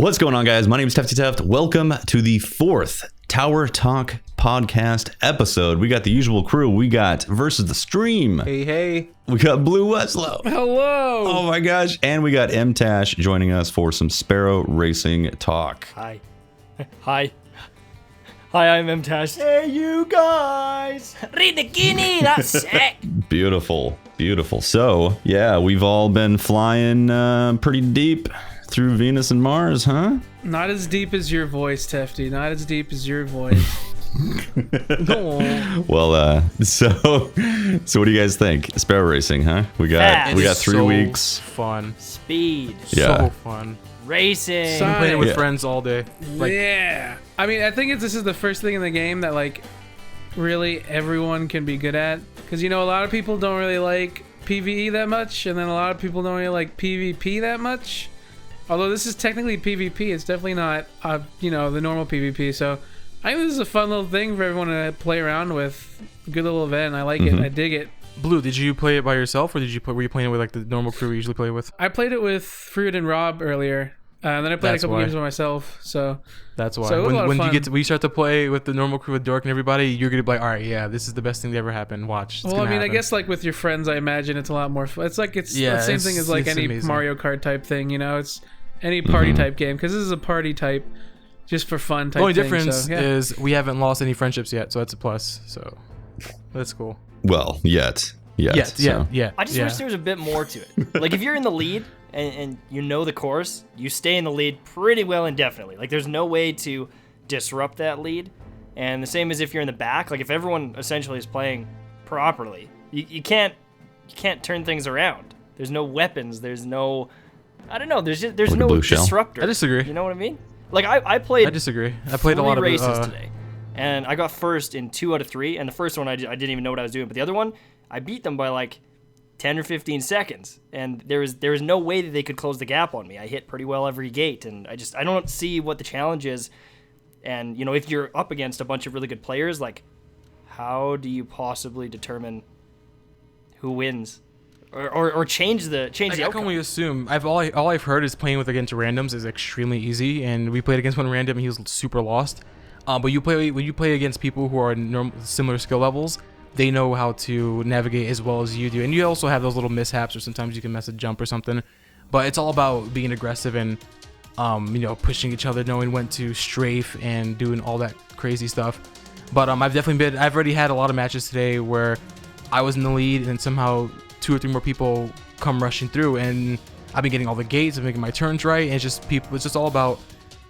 What's going on, guys? My name is Tefty Teft. Welcome to the 4th Tower Talk podcast episode. We got the usual crew. We got Versus the Stream. Hey. We got Blue Westlow. Hello. Oh my gosh. And we got M-Tash joining us for some Sparrow racing talk. Hi. Hi, I'm M-Tash. Hey, you guys. Read the guinea, that's sick. Beautiful. So, yeah, we've all been flying pretty deep through Venus and Mars, huh? Not as deep as your voice, Tefty. Not as deep as your voice. Well, so what do you guys think? Sparrow racing, huh? We got 3 weeks. Fun. Speed. Yeah. So fun. Racing. Son- I'm playing it with Yeah. friends all day. Yeah. I mean, I think this is the first thing in the game that, like, really everyone can be good at. Because, you know, a lot of people don't really like PvE that much, and then a lot of people don't really like PvP that much. Although this is technically PvP, it's definitely not, the normal PvP. So I think this is a fun little thing for everyone to play around with. A good little event. I like it. I dig it. Blue, did you play it by yourself, or were you playing it with like the normal crew we usually play with? I played it with Fruit and Rob earlier. And then I played That's a couple why. games by myself. So That's why. So it was a lot of when fun. when you start to play with the normal crew with Dork and everybody, you're gonna be like, all right, yeah, this is the best thing that ever happened. Watch. Well, I mean, I guess like with your friends, I imagine it's a lot more fun. It's like the same thing as like it's any amazing. Mario Kart type thing, you know? It's any party type game, because this is a party type, just for fun type The only thing. difference So, yeah. is we haven't lost any friendships yet, so that's a plus. So that's cool. Well, yet. Yeah. I just wish there was a bit more to it. Like, if you're in the lead and you know the course, you stay in the lead pretty well indefinitely. Like, there's no way to disrupt that lead. And the same as if you're in the back. Like, if everyone essentially is playing properly, you can't turn things around. There's no weapons. There's no... I don't know. There's Like no a blue shell? disruptor. I disagree. You know what I mean? Like, I played... I disagree. I played a lot of races today, and I got first in 2 out of 3. And the first one I didn't even know what I was doing, but the other one I beat them by like 10 or 15 seconds, and there was no way that they could close the gap on me. I hit pretty well every gate, and I don't see what the challenge is. And you know, if you're up against a bunch of really good players, like, how do you possibly determine who wins, or change the I can outcome? only assume. All I've heard is playing with against randoms is extremely easy, and we played against one random and he was super lost. But when you play against people who are similar skill levels, they know how to navigate as well as you do, and you also have those little mishaps, or sometimes you can miss a jump or something. But it's all about being aggressive and pushing each other, knowing when to strafe and doing all that crazy stuff. But I've already had a lot of matches today where I was in the lead and somehow 2 or 3 more people come rushing through, and I've been getting all the gates and making my turns right, and it's just all about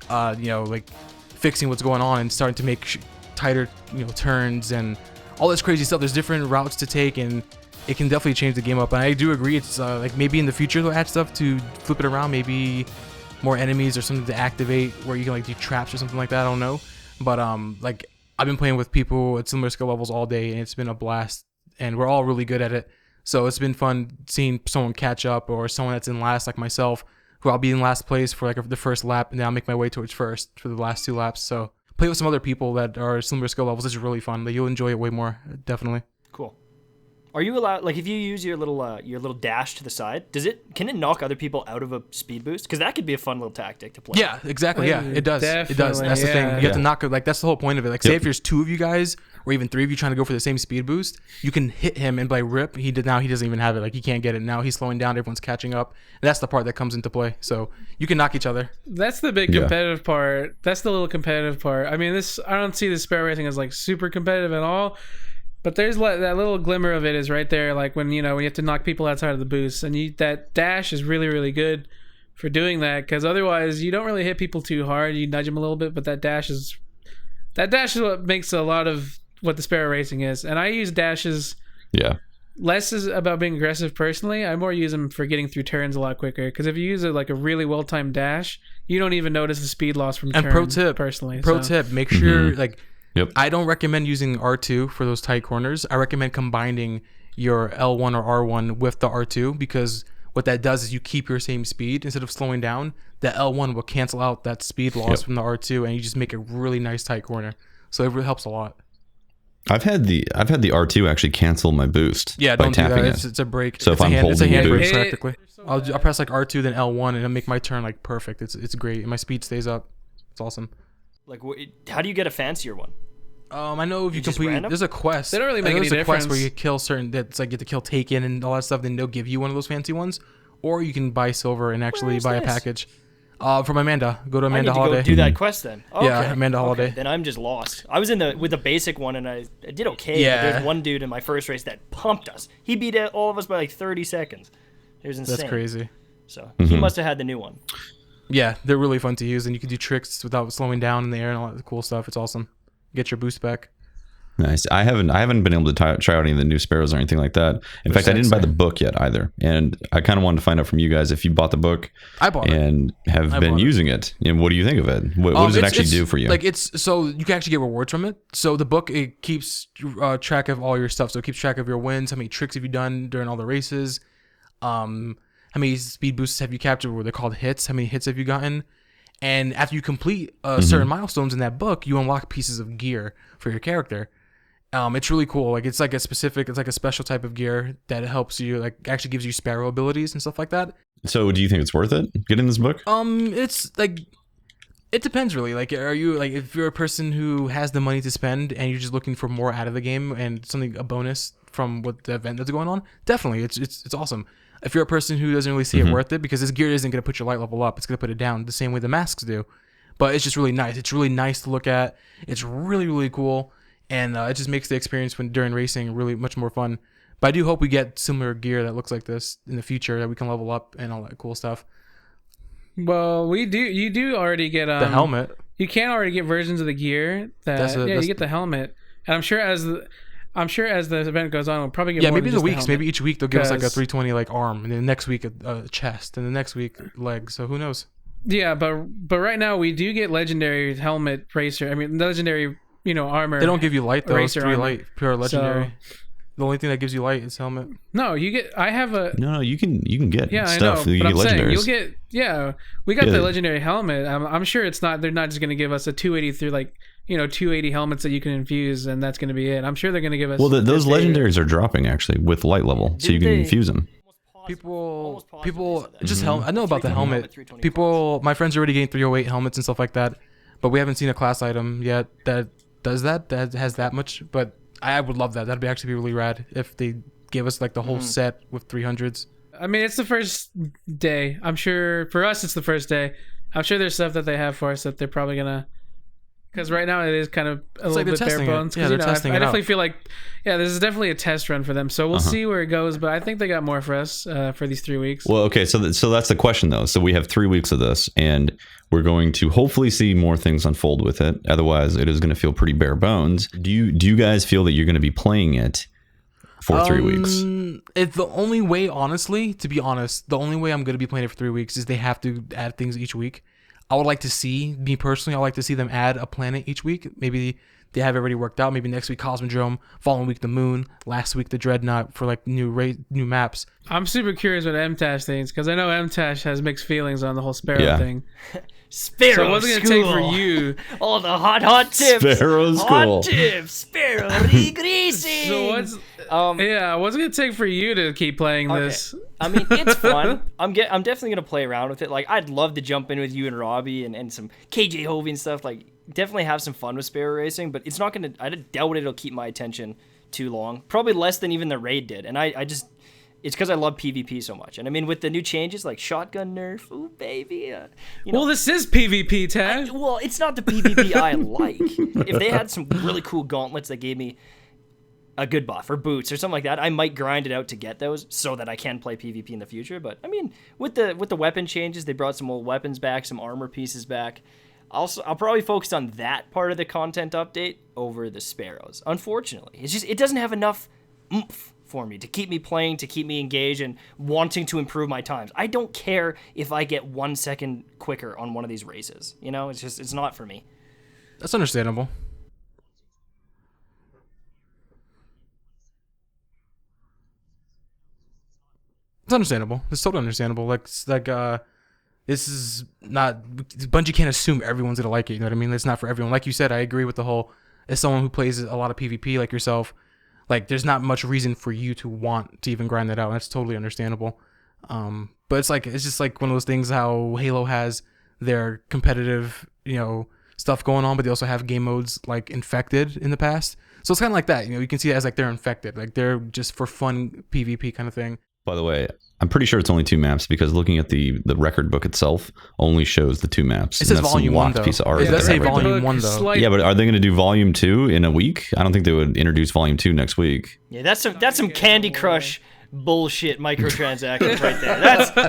like fixing what's going on and starting to make tighter turns and all this crazy stuff. There's different routes to take, and it can definitely change the game up. And I do agree, it's like maybe in the future they'll add stuff to flip it around, maybe more enemies or something to activate where you can like do traps or something like that. I don't know, but like I've been playing with people at similar skill levels all day, and it's been a blast, and we're all really good at it. So it's been fun seeing someone catch up, or someone that's in last like myself, who I'll be in last place for like the first lap, and then I'll make my way towards first for the last 2 laps. So play with some other people that are similar skill levels is really fun. Like, you'll enjoy it way more, definitely. Cool. Are you allowed, like, if you use your little dash to the side, can it knock other people out of a speed boost? Because that could be a fun little tactic to play. Yeah, exactly. Yeah, it does. It does. Definitely, That's the thing. You yeah. have to knock it. Like, that's the whole point of it. Like, say if there's 2 of you guys, or even 3 of you trying to go for the same speed boost, you can hit him and by rip. He doesn't even have it. Like, he can't get it. Now he's slowing down. Everyone's catching up. And that's the part that comes into play. So you can knock each other. That's the big competitive part. That's the little competitive part. I mean, I don't see the Sparrow racing as like super competitive at all. But there's that little glimmer of it is right there, like when you have to knock people outside of the boost, and that dash is really, really good for doing that, because otherwise you don't really hit people too hard. You nudge them a little bit, but that dash is what makes a lot of what the Sparrow racing is. And I use dashes. Yeah. Less is about being aggressive personally. I more use them for getting through turns a lot quicker, because if you use a really well timed dash, you don't even notice the speed loss from turn. And pro tip, personally. make sure Yep. I don't recommend using R2 for those tight corners. I recommend combining your L1 or R1 with the R2, because what that does is you keep your same speed instead of slowing down. The L1 will cancel out that speed loss from the R2, and you just make a really nice tight corner. So it really helps a lot. I've had the R2 actually cancel my boost. Yeah, by don't do tapping that. it. It's a break. So if it's I'm it's a holding hand the break boost- practically. I'll press like R2 then L1 and it'll make my turn like perfect. It's great. And my speed stays up. It's awesome. Like, how do you get a fancier one? I know if you just complete, random? there's a quest. They don't really make There's any a quest where difference. you kill certain, that's like you have to kill Taken and all that stuff, then they'll give you one of those fancy ones. Or you can buy silver and actually Where's buy a this? package. From Amanda. Go to I need Amanda to Holiday. go do that quest then. Okay. Yeah, Amanda Holiday. Okay, then I'm just lost. I was with the basic one and I did okay. But Yeah. there's one dude in my first race that pumped us. He beat all of us by like 30 seconds. It was insane. That's crazy. So he must have had the new one. Yeah, they're really fun to use and you can do tricks without slowing down in the air and all that cool stuff. It's awesome. Get your boost back. Nice. I haven't been able to try out any of the new Sparrows or anything like that. In fact, I didn't buy the book yet either. And I kind of wanted to find out from you guys if you bought the book. I bought it. And have been bought it. using it. And what do you think of it? What does it actually do for you? Like so you can actually get rewards from it. So the book, it keeps track of all your stuff. So it keeps track of your wins, how many tricks have you done during all the races, how many speed boosts have you captured, where they're called hits, how many hits have you gotten. And after you complete certain milestones in that book, you unlock pieces of gear for your character. It's really cool. Like it's like a special type of gear that helps you, like actually gives you Sparrow abilities and stuff like that. So do you think it's worth it getting this book? It's like, it depends really. Like, are you like, if you're a person who has the money to spend and you're just looking for more out of the game and a bonus from what the event that's going on, definitely it's awesome. If you're a person who doesn't really see it worth it, because this gear isn't going to put your light level up, it's going to put it down the same way the masks do. But it's just really nice. It's really nice to look at. It's really, really cool. And it just makes the experience during racing really much more fun. But I do hope we get similar gear that looks like this in the future, that we can level up and all that cool stuff. Well, we do. You do already get The helmet. You can already get versions of the gear that you get the helmet, and I'm sure as the event goes on, we'll probably get more maybe than the just weeks. helmet. Maybe each week they'll give us like a 'Cause- 320 like arm, and then next week a chest, and the next week leg. So who knows? Yeah, but right now we do get legendary helmet racer. I mean, legendary armor. They don't give you light though. It's Racer 3 armor. light, pure legendary. The only thing that gives you light is helmet. No, you get. I have a. No, you can get Yeah, stuff. I know. You But get I'm saying legendaries. you'll get. Yeah, we got Yeah. the legendary helmet. I'm sure it's not. They're not just going to give us a 280 through 280 helmets that you can infuse, and that's going to be it. I'm sure they're going to give us. Well, those if they- legendaries are dropping actually with light level, so you can Didn't they- infuse them. People Almost positive they said that. just helmet. I know about the 320 helmet. helmet, 320 People, my friends are already getting 308 helmets and stuff like that, but we haven't seen a class item yet that does that has that much. But I would love that. That'd actually be really rad if they gave us like the whole set with 300s. I mean, it's the first day. I'm sure for us, it's the first day. I'm sure there's stuff that they have for us that they're probably gonna. Because right now it is kind of a little like they're bit bare testing it. bones. 'Cause, Yeah, they're testing I it definitely out. feel like, this is definitely a test run for them. So we'll see where it goes. But I think they got more for us for these 3 weeks. Well, okay, so that's the question though. So we have 3 weeks of this, and we're going to hopefully see more things unfold with it. Otherwise, it is going to feel pretty bare bones. Do you guys feel that you're going to be playing it for 3 weeks? It's the only way, honestly, to be honest, the only way I'm going to be playing it for 3 weeks is they have to add things each week. I would like to see, me personally, I would like to see them add a planet each week. Maybe they have it already worked out. Maybe next week Cosmodrome, following week the Moon, last week the Dreadnought for like new maps. I'm super curious what MTash thinks because I know MTash has mixed feelings on the whole Sparrow Yeah. thing. Sparrow So what's it gonna take for you? All the hot tips. Sparrow's cool. Hot tips. Sparrow regreasing. So what's it gonna take for you to keep playing this? I mean, it's fun. I'm definitely gonna play around with it. Like, I'd love to jump in with you and Robbie and some KJ Hovey and stuff. Like, definitely have some fun with Sparrow racing. But it's not gonna. I doubt it'll keep my attention too long. Probably less than even the raid did. And I just. It's because I love PvP so much. And I mean, with the new changes like shotgun nerf, ooh baby. Well, this is PvP, Tad. Well, it's not the PvP I like. If they had some really cool gauntlets that gave me a good buff or boots or something like that, I might grind it out to get those so that I can play PvP in the future. But I mean, with the weapon changes, they brought some old weapons back, some armor pieces back. I'll probably focus on that part of the content update over the Sparrows. Unfortunately, it doesn't have enough oomph for me to keep me playing, to keep me engaged and wanting to improve my times. I don't care if I get 1 second quicker on one of these races. It's not for me. That's understandable. It's understandable. It's totally understandable. This is not, Bungie can't assume everyone's gonna like it. You know what I mean? It's not for everyone. Like you said, I agree with the whole as someone who plays a lot of PvP like yourself, like there's not much reason for you to want to even grind that out. That's totally understandable. But it's just like one of those things how Halo has their competitive, stuff going on, but they also have game modes like infected in the past. So it's kind of like that. You can see it as like they're infected, like they're just for fun PvP kind of thing. By the way, I'm pretty sure it's only 2 maps because looking at the record book itself only shows the 2 maps. It says volume 1 though. Piece of art It does say right there. volume 1 though. Yeah, but are they going to do volume 2 in a week? I don't think they would introduce volume 2 next week. Yeah, that's some Candy Crush bullshit microtransactions right there.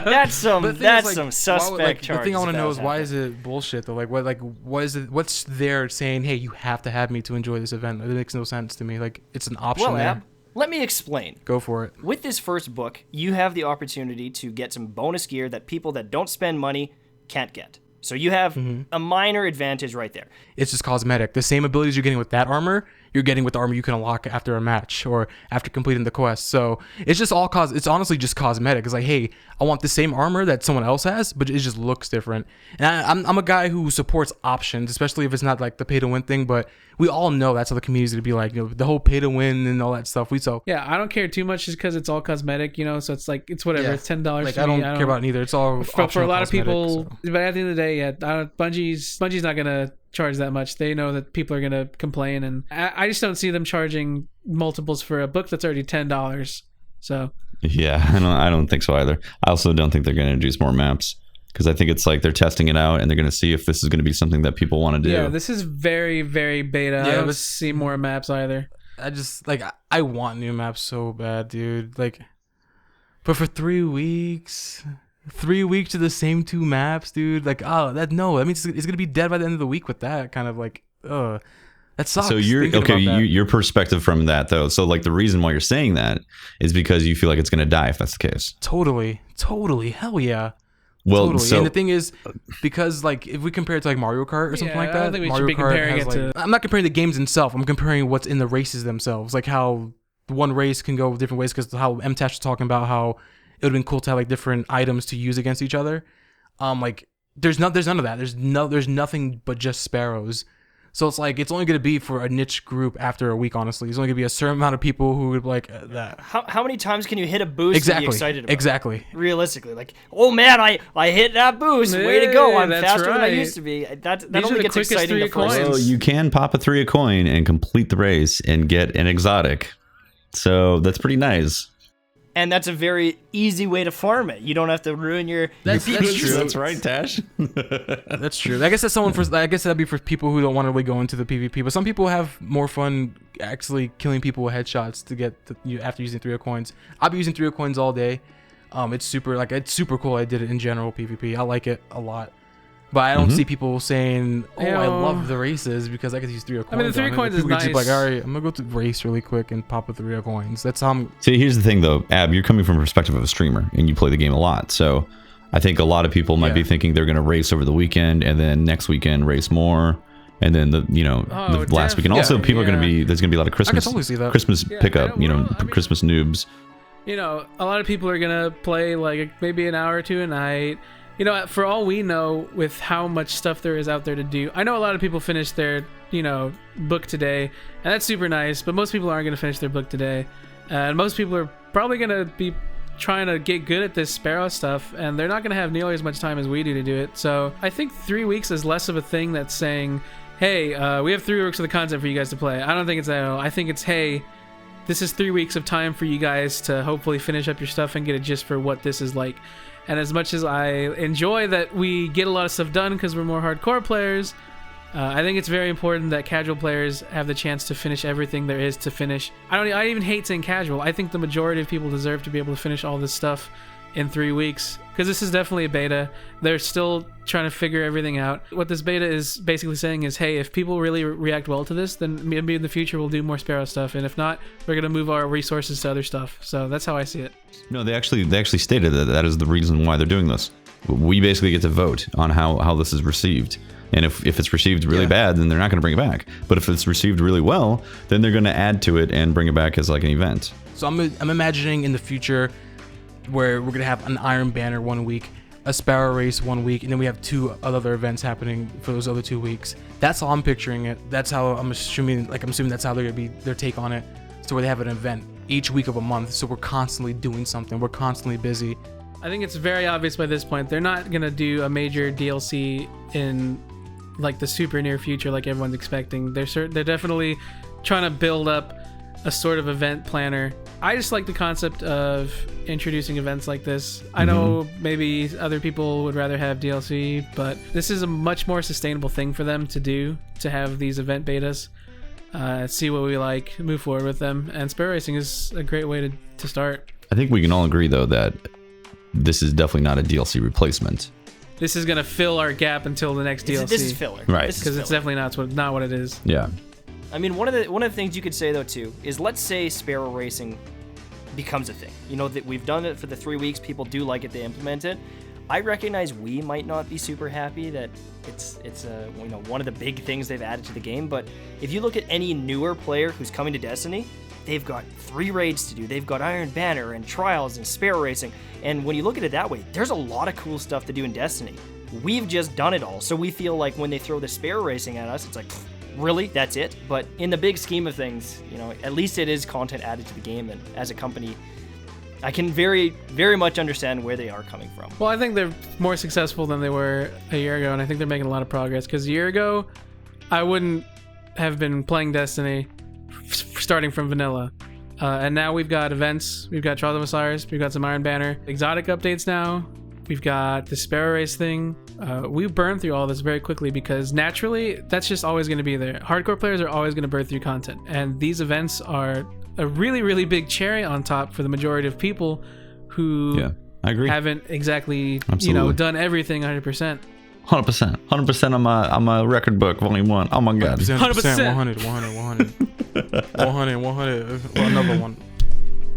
That's some suspect charges. The thing I want to know is why happening. is it bullshit though? What is it? What's there saying, hey, you have to have me to enjoy this event? It makes no sense to me. Like it's an option Well, there. Ab, let me explain. Go for it. With this first book, you have the opportunity to get some bonus gear that people that don't spend money can't get. So you have a minor advantage right there. It's just cosmetic. The same abilities you're getting with that armor, you're getting with the armor you can unlock after a match or after completing the quest. So it's just all it's honestly just cosmetic. It's like, hey, I want the same armor that someone else has, but it just looks different. And I'm a guy who supports options, especially if it's not like the pay to win thing, but we all know that's how the community's gonna be like, the whole pay to win and all that stuff. Yeah, I don't care too much just because it's all cosmetic, so it's like it's whatever. Yeah. It's $10 Like for I me. don't care about neither. It's all For a lot of people, so. but at the end of the day, yeah, Bungie's not gonna charge that much. They know that people are gonna complain, and I just don't see them charging multiples for a book that's already $10. So Yeah, I don't think so either. I also don't think they're going to introduce more maps because I think it's like they're testing it out and they're going to see if this is going to be something that people want to do. yeah, this is very, very beta. I don't see more maps either. I just I want new maps so bad, dude. But for 3 weeks. 3 weeks to the same 2 maps, dude. That means it's gonna be dead by the end of the week with that kind of that sucks. So your perspective from that though. So like the reason why you're saying that is because you feel like it's gonna die if that's the case. Totally, hell yeah. Well, totally. so And the thing is, because if we compare it to like Mario Kart or something like that, I don't think we Mario should be Kart comparing has, it to. I'm not comparing the games themselves. I'm comparing what's in the races themselves. Like how one race can go different ways. Because how MTash was talking about how it would have been cool to have like different items to use against each other. There's none of that. There's nothing but just sparrows. So it's like it's only going to be for a niche group after a week. Honestly, there's only going to be a certain amount of people who would like that. How many times can you hit a boost and be excited about Exactly. it? Realistically, like, oh man, I hit that boost. Way to go! I'm that's faster than I right. used to be. That These are only the gets quickest exciting 3 the first. coins. well, you can pop a 3 a coin and complete the race and get an exotic. So that's pretty nice. And that's a very easy way to farm it. You don't have to ruin your That's your true. That's right, Tash. That's true. I guess that'd be for people who don't want to really go into the PvP. But some people have more fun actually killing people with headshots to get after using 3 coins. I'll be using 3 coins all day. It's super cool. I did it in general PvP. I like it a lot. But I don't see people saying, "Oh, I love the races because I get to use 3 coins." I mean, the 3 coins is People just be nice. like, all right, I'm gonna go to race really quick and pop a 3 coins. That's how I'm. See, here's the thing though, Ab, you're coming from a perspective of a streamer and you play the game a lot. So I think a lot of people might be thinking they're going to race over the weekend and then next weekend race more. And then the last weekend. Also, people are going to be, there's going to be a lot of Christmas, totally see that. Christmas pickup, Christmas noobs. A lot of people are gonna play like maybe an hour or 2 a night. For all we know, with how much stuff there is out there to do, I know a lot of people finish their, book today, and that's super nice. But most people aren't going to finish their book today, and most people are probably going to be trying to get good at this Sparrow stuff, and they're not going to have nearly as much time as we do to do it. So I think 3 weeks is less of a thing that's saying, hey, we have 3 weeks of the content for you guys to play. I don't think it's that at all. I think it's, hey, this is 3 weeks of time for you guys to hopefully finish up your stuff and get a gist for what this is like. And as much as I enjoy that we get a lot of stuff done because we're more hardcore players, I think it's very important that casual players have the chance to finish everything there is to finish. I even hate saying casual. I think the majority of people deserve to be able to finish all this stuff in 3 weeks, because this is definitely a beta. They're still trying to figure everything out. What this beta is basically saying is, hey, if people really react well to this, then maybe in the future we'll do more Sparrow stuff, and if not, we're going to move our resources to other stuff. So that's how I see it. No, they actually stated that is the reason why they're doing this. We basically get to vote on how this is received. And if it's received really bad, then they're not going to bring it back. But if it's received really well, then they're going to add to it and bring it back as like an event. So I'm imagining in the future where we're gonna have an Iron Banner 1 week, a Sparrow race 1 week, and then we have 2 other events happening for those other 2 weeks. That's how I'm picturing it. That's how I'm assuming that's how they're gonna be their take on it. So where they have an event each week of a month, so we're constantly doing something. We're constantly busy. I think it's very obvious by this point they're not gonna do a major DLC in like the super near future like everyone's expecting. They're definitely trying to build up a sort of event planner. I just like the concept of introducing events like this. I know maybe other people would rather have DLC, but this is a much more sustainable thing for them to do, to have these event betas, see what we like, move forward with them, and Sparrow Racing is a great way to start. I think we can all agree though that this is definitely not a DLC replacement. This is gonna fill our gap until the next DLC. This is filler, Right? Because it's definitely not what it is. Yeah. I mean, one of the things you could say though too is, let's say Sparrow Racing becomes a thing. You know, that we've done it for the 3 weeks. People do like it. They implement it. I recognize we might not be super happy that it's one of the big things they've added to the game. But if you look at any newer player who's coming to Destiny, they've got 3 raids to do. They've got Iron Banner and Trials and Sparrow Racing. And when you look at it that way, there's a lot of cool stuff to do in Destiny. We've just done it all. So we feel like when they throw the Sparrow Racing at us, it's like, really? That's it? But in the big scheme of things, at least it is content added to the game. And as a company, I can very, very much understand where they are coming from. Well, I think they're more successful than they were a year ago, and I think they're making a lot of progress. Because a year ago, I wouldn't have been playing Destiny starting from vanilla. And now we've got events. We've got Trials of Osiris. We've got some Iron Banner. Exotic updates now. We've got the Sparrow Race thing. We burned through all this very quickly because naturally, that's just always going to be there. Hardcore players are always going to burn through content. And these events are a really, really big cherry on top for the majority of people who I agree. haven't exactly, Absolutely. done everything 100%. 100% on my record book, volume 1. Oh my god. 100%. 100, 100. Well, another one.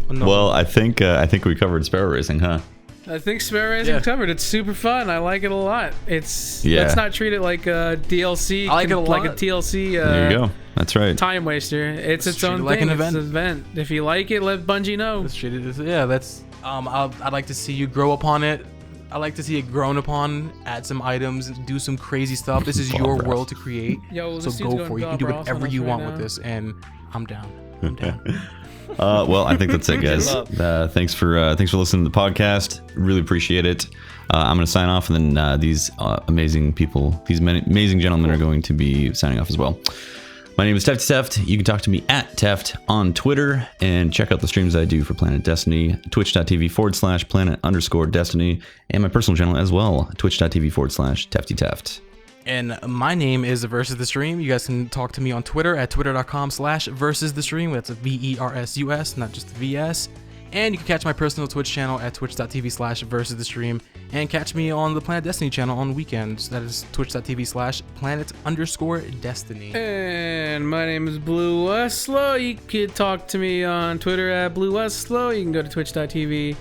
Well, I think we covered Sparrow Racing, huh? I think Sparrow Racing covered. It's super fun. I like it a lot. Let's not treat it like a DLC. I like it a like a lot. TLC. There you go. That's right. Time waster. It's its treat own it like thing. an It's an event. If you like it, let Bungie know. Let's treat it as, that's I'd like to see you grow upon it. I like to see it grown upon, add some items, do some crazy stuff. This is your world to create. Yo, So this dude's go going for it. You can do Bob Ross on whatever us you right want now. with this, and I'm down. I'm down. Well, I think that's it, guys. Thanks for listening to the podcast. Really appreciate it. I'm going to sign off, and then these amazing people, these amazing gentlemen, are going to be signing off as well. My name is Tefty Teft. You can talk to me at Teft on Twitter, and check out the streams I do for Planet Destiny, twitch.tv/planet_destiny, and my personal channel as well, twitch.tv/Tefty Teft. And my name is Versus the Stream. You guys can talk to me on Twitter at twitter.com/Versus the Stream. That's a VERSUS, not just a VS. And you can catch my personal Twitch channel at twitch.tv/Versus the Stream. And catch me on the Planet Destiny channel on weekends. That is twitch.tv/planet_destiny. And my name is Blue Westlow. You can talk to me on Twitter at Blue Westlow. You can go to twitch.tv/Blue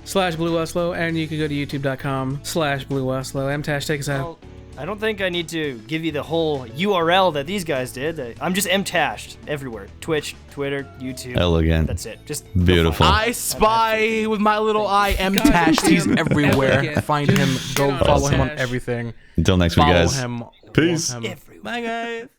Westlow, and you can go to youtube.com/Blue Westlow. MTash, take us out. Well, I don't think I need to give you the whole URL that these guys did. I'm just MTashed everywhere. Twitch, Twitter, YouTube. Elegant. That's it. Just Beautiful. I spy with my little eye M-Tash. He's everywhere. Elegant. Find him. Go Get on follow him on Tash. everything. Until next week, Follow guys. him. Peace. Follow him. Bye, guys.